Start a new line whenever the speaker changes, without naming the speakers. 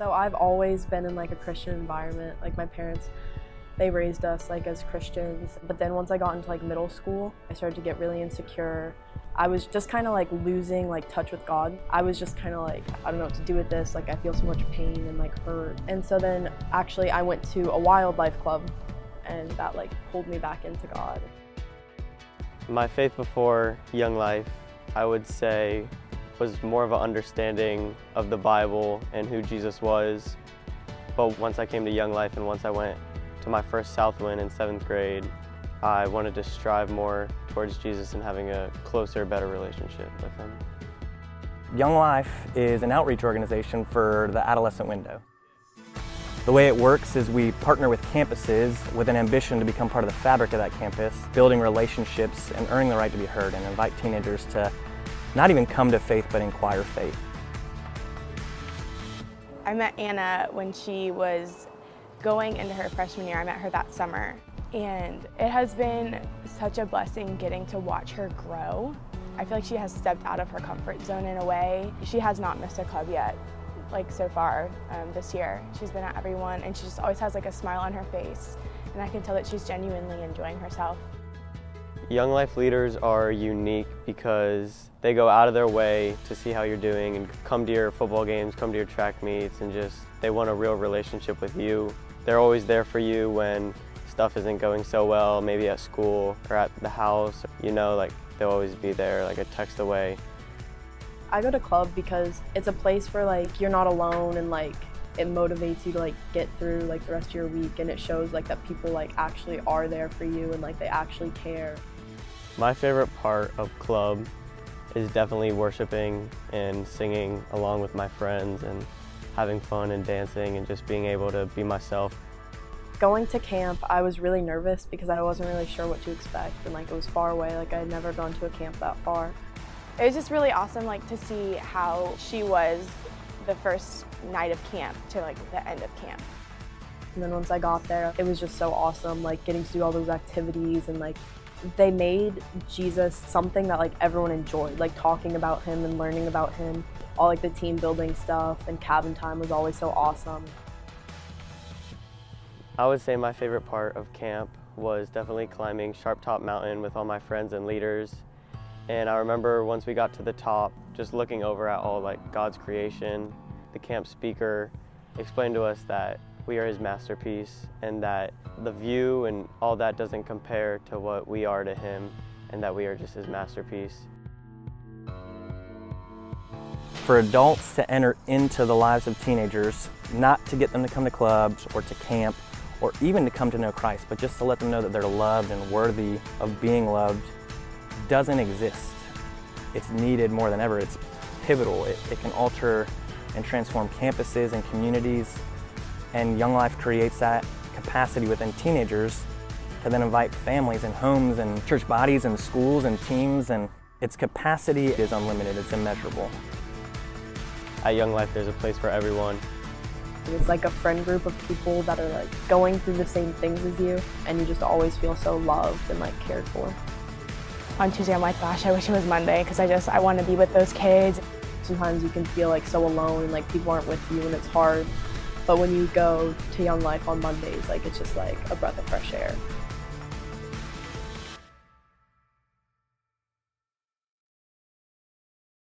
So I've always been in like a Christian environment. Like my parents, they raised us like as Christians. But then once I got into like middle school, I started to get really insecure. I was just kind of like losing like touch with God. I was just kind of like, I don't know what to do with this. Like I feel so much pain and like hurt. And so then actually I went to a wildlife club and that like pulled me back into God.
My faith before Young Life, I would say, was more of an understanding of the Bible and who Jesus was. But once I came to Young Life and once I went to my first Southwind in 7th grade, I wanted to strive more towards Jesus and having a closer, better relationship with Him.
Young Life is an outreach organization for the adolescent window. The way it works is we partner with campuses with an ambition to become part of the fabric of that campus, building relationships and earning the right to be heard, and invite teenagers to not even come to faith, but inquire faith.
I met Anna when she was going into her freshman year. I met her that summer. And it has been such a blessing getting to watch her grow. I feel like she has stepped out of her comfort zone in a way. She has not missed a club yet, like so far this year. She's been at every one and she just always has like a smile on her face. And I can tell that she's genuinely enjoying herself.
Young Life leaders are unique because they go out of their way to see how you're doing and come to your football games, come to your track meets, and just they want a real relationship with you. They're always there for you when stuff isn't going so well, maybe at school or at the house. You know, like they'll always be there, like a text away.
I go to club because it's a place where like you're not alone and like it motivates you to like get through like the rest of your week, and it shows like that people like actually are there for you and like they actually care.
My favorite part of club is definitely worshiping and singing along with my friends and having fun and dancing and just being able to be myself.
Going to camp, I was really nervous because I wasn't really sure what to expect, and like it was far away. Like I had never gone to a camp that far.
It was just really awesome like to see how she was the first night of camp to like the end of camp.
And then once I got there, it was just so awesome, like getting to do all those activities, and like they made Jesus something that like everyone enjoyed, like talking about Him and learning about Him. All like the team building stuff and cabin time was always so awesome.
I would say my favorite part of camp was definitely climbing Sharp Top Mountain with all my friends and leaders. And I remember once we got to the top, just looking over at all like God's creation, the camp speaker explained to us that we are His masterpiece and that the view and all that doesn't compare to what we are to Him, and that we are just His masterpiece.
For adults to enter into the lives of teenagers, not to get them to come to clubs or to camp or even to come to know Christ, but just to let them know that they're loved and worthy of being loved, doesn't exist. It's needed more than ever. It's pivotal. It can alter and transform campuses and communities, and Young Life creates that capacity within teenagers to then invite families and homes and church bodies and schools and teams, and its capacity is unlimited. It's immeasurable.
At Young Life, there's a place for everyone.
It's like a friend group of people that are like going through the same things as you, and you just always feel so loved and like cared for.
On Tuesday, I'm like, gosh, I wish it was Monday because I want to be with those kids.
Sometimes you can feel like so alone and like people aren't with you and it's hard. But when you go to Young Life on Mondays, like it's just like a breath of fresh air.